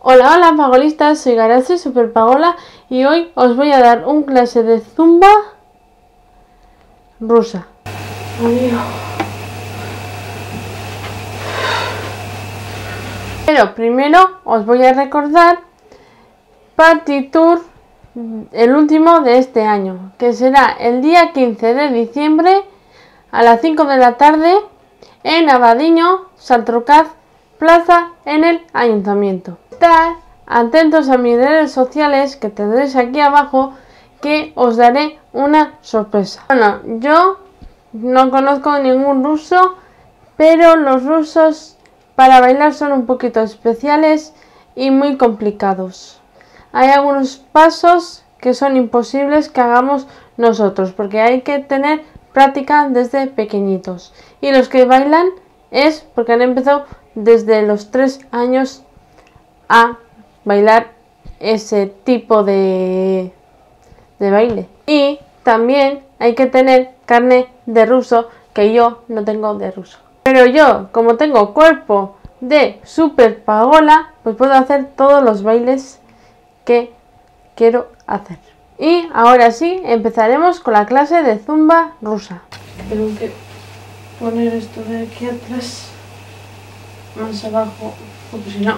Hola, hola pagolistas, soy Garazi Super Pagola y hoy os voy a dar un clase de zumba rusa. Pero primero os voy a recordar Party Tour, el último de este año, que será el día 15 de diciembre a las 5 de la tarde en Abadiño, Santorcaz, Plaza, en el Ayuntamiento. Estad atentos a mis redes sociales que tendréis aquí abajo, que os daré una sorpresa. Bueno, yo no conozco ningún ruso, pero los rusos para bailar son un poquito especiales y muy complicados. Hay algunos pasos que son imposibles que hagamos nosotros, porque hay que tener práctica desde pequeñitos. Y los que bailan es porque han empezado desde los 3 años a bailar ese tipo de baile. Y también hay que tener carne de ruso, que yo no tengo de ruso. Pero yo, como tengo cuerpo de Super Pagola, pues puedo hacer todos los bailes que quiero hacer. Y ahora sí, empezaremos con la clase de zumba rusa. Tengo que poner esto de aquí atrás más abajo, porque si no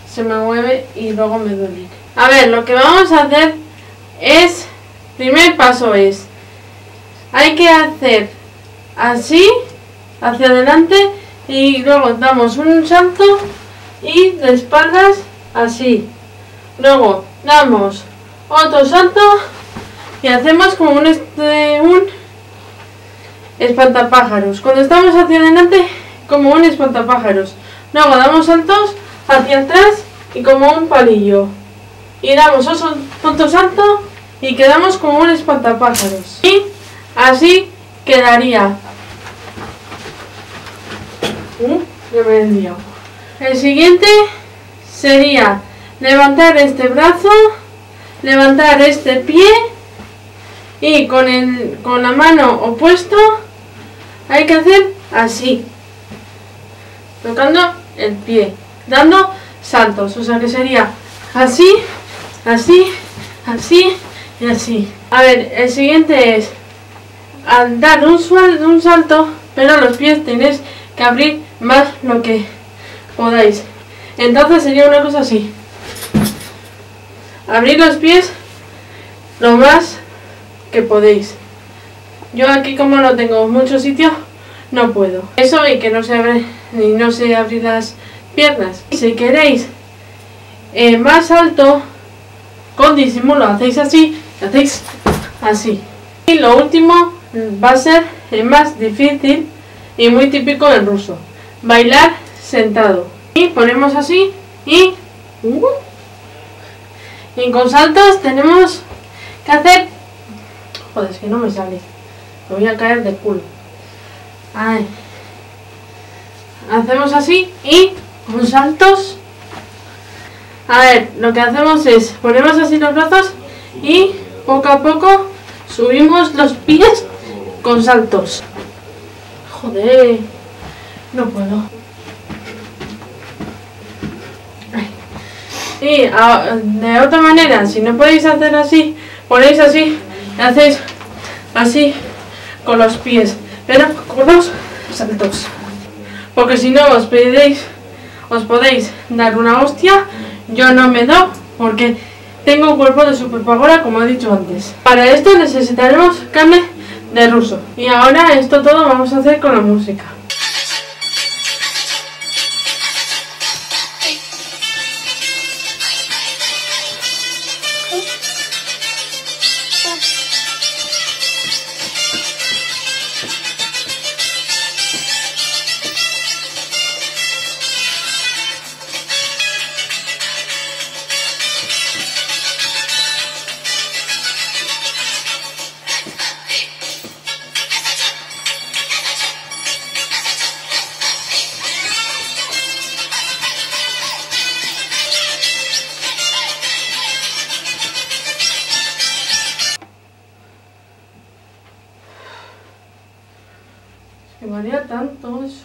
se me mueve y luego me duele. A ver, lo que vamos a hacer es, primer paso es, hay que hacer así, hacia adelante, y luego damos un salto y de espaldas así. Luego damos otro salto y hacemos como un espantapájaros. Cuando estamos hacia adelante, como un espantapájaros. Luego damos saltos hacia atrás y como un palillo. Y damos otro salto y quedamos como un espantapájaros. Y así quedaría. Ya me he liado. El siguiente sería levantar este brazo, levantar este pie y con la mano opuesta hay que hacer así, tocando el pie, dando saltos, o sea que sería así, así, así y así. A ver, el siguiente es al dar un salto, pero los pies tenéis que abrir más lo que podáis. Entonces sería una cosa así. Abrir los pies lo más que podéis. Yo aquí, como no tengo mucho sitio, no puedo. Eso, y que no se abre ni no se abrir las piernas. Si queréis más alto, con disimulo hacéis así, hacéis así. Y lo último va a ser el más difícil y muy típico del ruso: bailar sentado. Y ponemos así y con saltos tenemos que hacer... Joder, es que no me sale. Me voy a caer de culo. Ay. Hacemos así y con saltos. A ver, lo que hacemos es ponemos así los brazos y poco a poco subimos los pies con saltos. Joder, no puedo. Y de otra manera, si no podéis hacer así, ponéis así y hacéis así con los pies, pero con los saltos. Porque si no os podéis dar una hostia. Yo no me doy porque tengo cuerpo de Super Pagola, como he dicho antes. Para esto necesitaremos carne de ruso. Y ahora esto todo vamos a hacer con la música. Que varía tanto eso.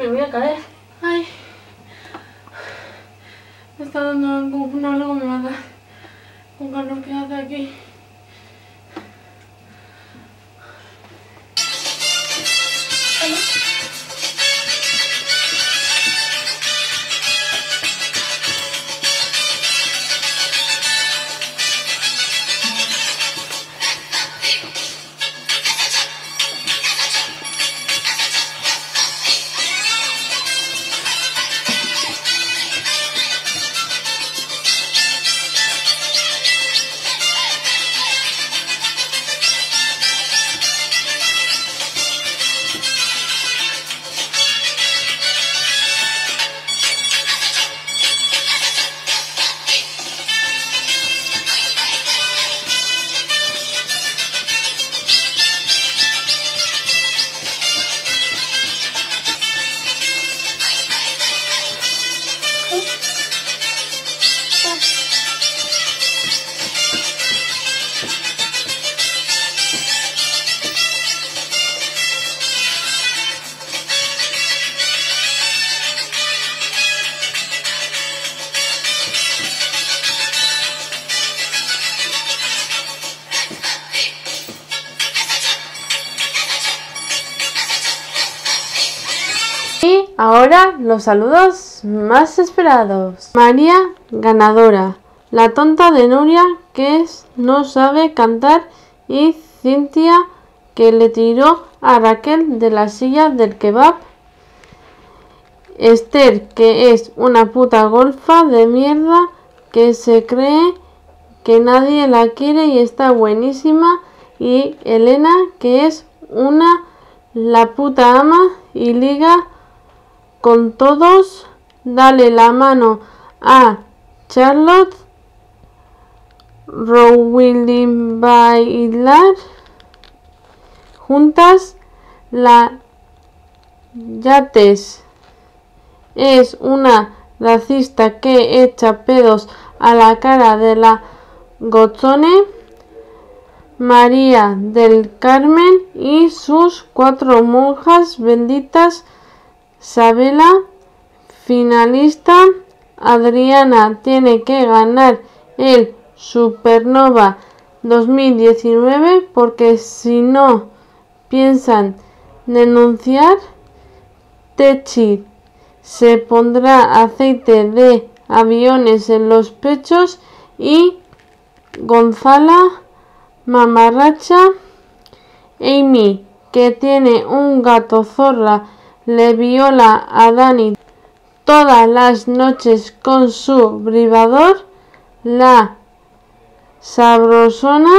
Me voy a caer. Ay. Me está dando algo me va a dar. Con calor que hace aquí. Y ahora los saludos más esperados. María, ganadora. La tonta de Nuria, que no sabe cantar. Y Cintia, que le tiró a Raquel de la silla del kebab. Esther, que es una puta golfa de mierda, que se cree que nadie la quiere y está buenísima. Y Elena, que es la puta ama y liga con todos. Dale la mano a Charlotte. Rowling bailar juntas. La Yates es una racista que echa pedos a la cara de la Gotzone. María del Carmen y sus 4 monjas benditas. Sabela, finalista. Adriana tiene que ganar el Supernova 2019 porque si no piensan denunciar. Techi se pondrá aceite de aviones en los pechos. Y Gonzala, mamarracha. Amy, que tiene un gato zorra, le viola a Dani todas las noches con su vibrador. La sabrosona,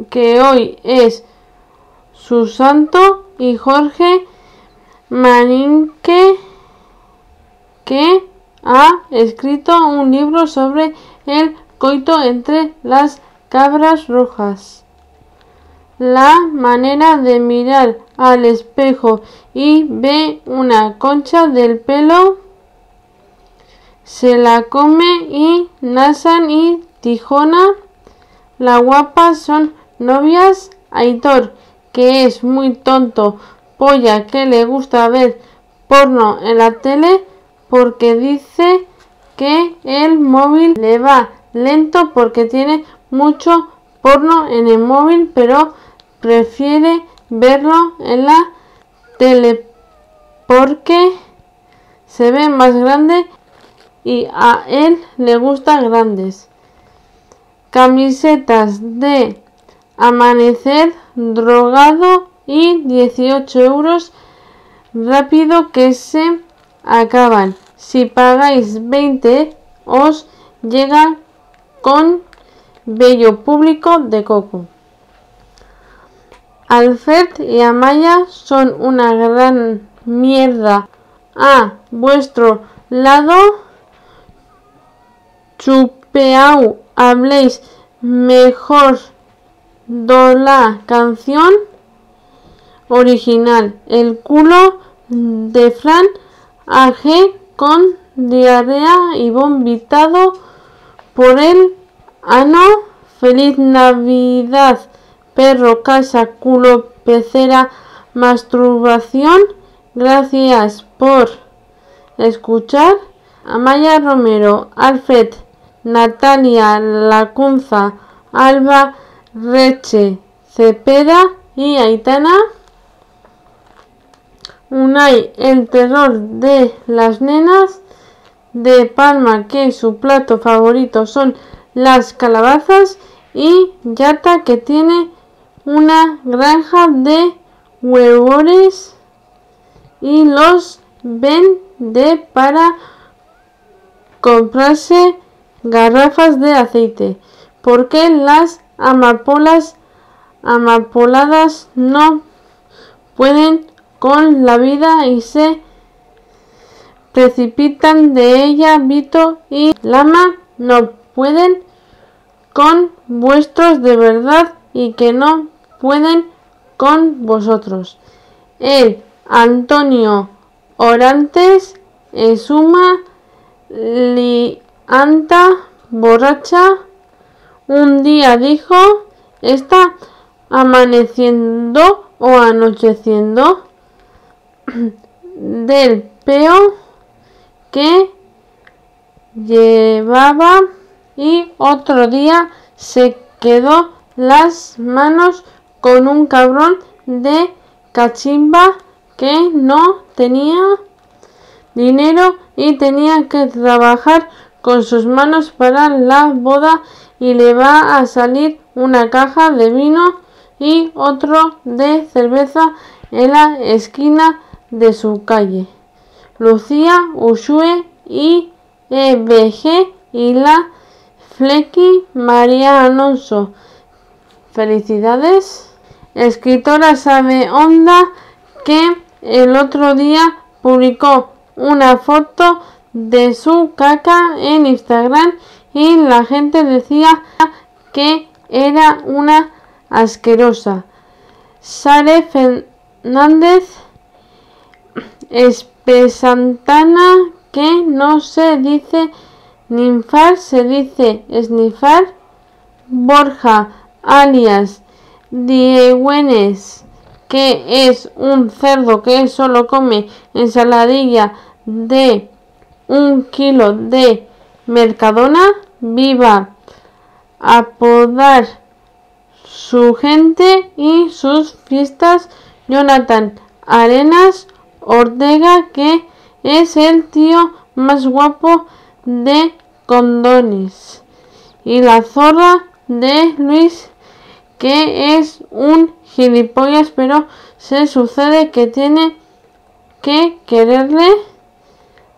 que hoy es su santo. Y Jorge Maninque, que ha escrito un libro sobre el coito entre las cabras rojas. La manera de mirar al espejo y ve una concha del pelo. Se la come. Y Nasan y Tijona, la guapa, son novias. Aitor, que es muy tonto, polla, que le gusta ver porno en la tele porque dice que el móvil le va lento porque tiene mucho porno en el móvil, pero prefiere verlo en la tele porque se ve más grande y a él le gustan grandes. Camisetas de amanecer drogado y 18 euros rápido que se acaban. Si pagáis 20 os llegan con bello público de coco. Alfred y Amaya son una gran mierda a vuestro lado. Chupeau, habléis mejor de la canción original. El culo de Fran AG con diarrea y vomitado por el ano. Feliz Navidad, perro, casa, culo, pecera, masturbación. Gracias por escuchar. Amaya Romero, Alfred, Natalia Lacunza, Alba Reche, Cepeda y Aitana. Unai, el terror de las nenas de Palma, que su plato favorito son las calabazas. Y Yata, que tiene una granja de huevores y los vende para comprarse garrafas de aceite. Porque las amapoladas no pueden con la vida y se precipitan de ella. Vito y Lama no pueden con vuestros de verdad y que no pueden con vosotros. El Antonio Orantes, Esuma, Lianta, borracha, un día dijo, está amaneciendo o anocheciendo, del peo que llevaba, y otro día se quedó las manos con un cabrón de cachimba que no tenía dinero y tenía que trabajar con sus manos para la boda y le va a salir una caja de vino y otro de cerveza en la esquina de su calle. Lucía, Ushue y EBG y la Flequi, María Alonso. Felicidades. Escritora Sabe Onda, que el otro día publicó una foto de su caca en Instagram y la gente decía que era una asquerosa. Sare Fernández, Espesantana, que no se dice ninfar, se dice esnifar. Borja, alias Diegüenes, que es un cerdo que solo come ensaladilla de 1 kilo de Mercadona. Viva apodar su gente y sus fiestas. Jonathan Arenas Ortega, que es el tío más guapo de Condones. Y la zorra de Luis, que es un gilipollas, pero se sucede que tiene que quererle.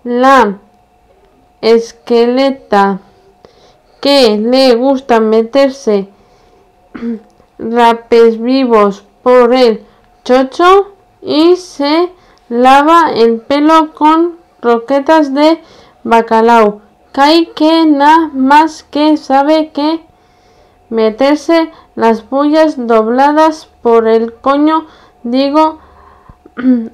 La esqueleta, que le gusta meterse rapes vivos por el chocho y se lava el pelo con croquetas de bacalao. Kai, que nada más que sabe que meterse las pollas dobladas por el coño. Digo,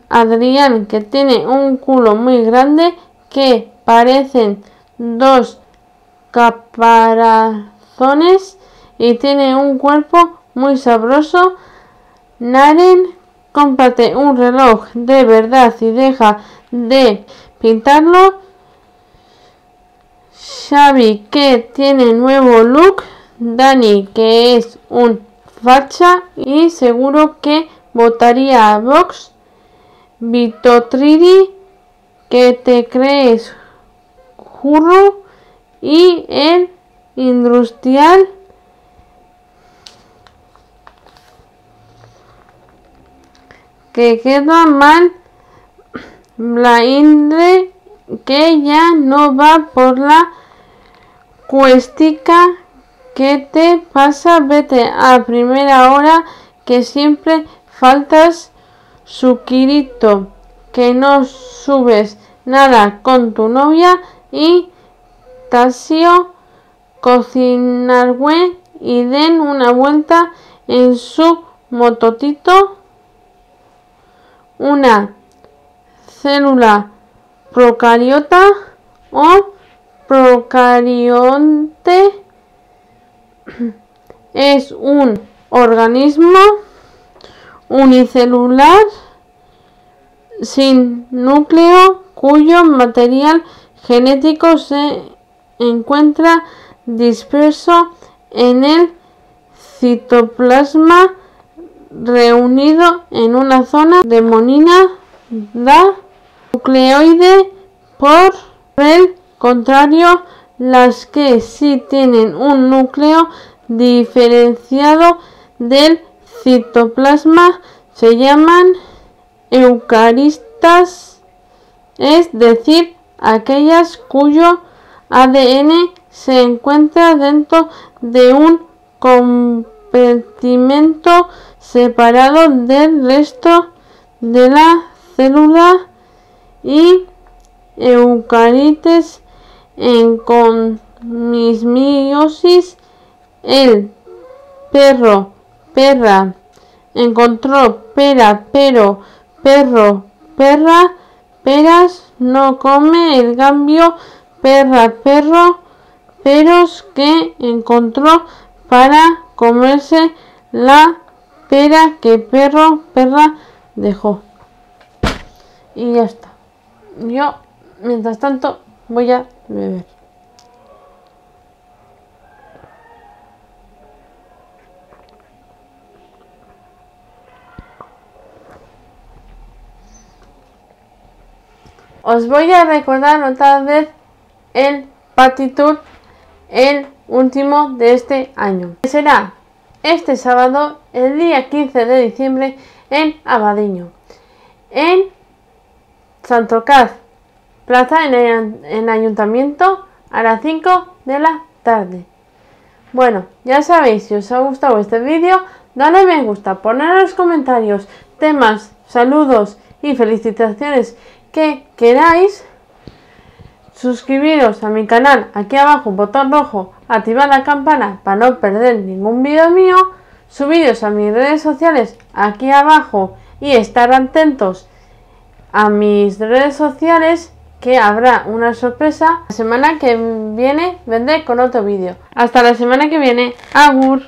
Adrián, que tiene un culo muy grande que parecen 2 caparazones y tiene un cuerpo muy sabroso. Naren, cómprate un reloj de verdad y deja de pintarlo. Xavi, que tiene nuevo look. Dani, que es un facha y seguro que votaría a Vox. Vitotriri, que te crees jurro. Y el industrial, que queda mal. Blaindre, que ya no va por la cuestica. ¿Qué te pasa? Vete a primera hora, que siempre faltas. Suquirito, que no subes nada con tu novia. Y Tasio, cocinargüe y den una vuelta en su mototito. Una célula procariota o procarionte es un organismo unicelular sin núcleo cuyo material genético se encuentra disperso en el citoplasma reunido en una zona denominada nucleoide. Por el contrario, las que sí tienen un núcleo diferenciado del citoplasma se llaman eucariotas, es decir, aquellas cuyo ADN se encuentra dentro de un compartimento separado del resto de la célula, y eucariotas en meiosis. El perro, perra, encontró pera, pero, perro, perra, peras, no come el cambio perra, perro, peros que encontró para comerse la pera que perro, perra dejó. Y ya está. Yo, mientras tanto, voy a beber. Os voy a recordar otra vez el Party Tour, el último de este año. Será este sábado, el día 15 de diciembre, en Abadiño, en Santorcaz, plaza en Ayuntamiento, a las 5 de la tarde. Bueno, ya sabéis, si os ha gustado este vídeo, dale me gusta, poned en los comentarios temas, saludos y felicitaciones que queráis. Suscribiros a mi canal, aquí abajo un botón rojo, activad la campana para no perder ningún vídeo mío, subiros a mis redes sociales aquí abajo y estar atentos a mis redes sociales, que habrá una sorpresa. La semana que viene vendré con otro vídeo. Hasta la semana que viene. Agur.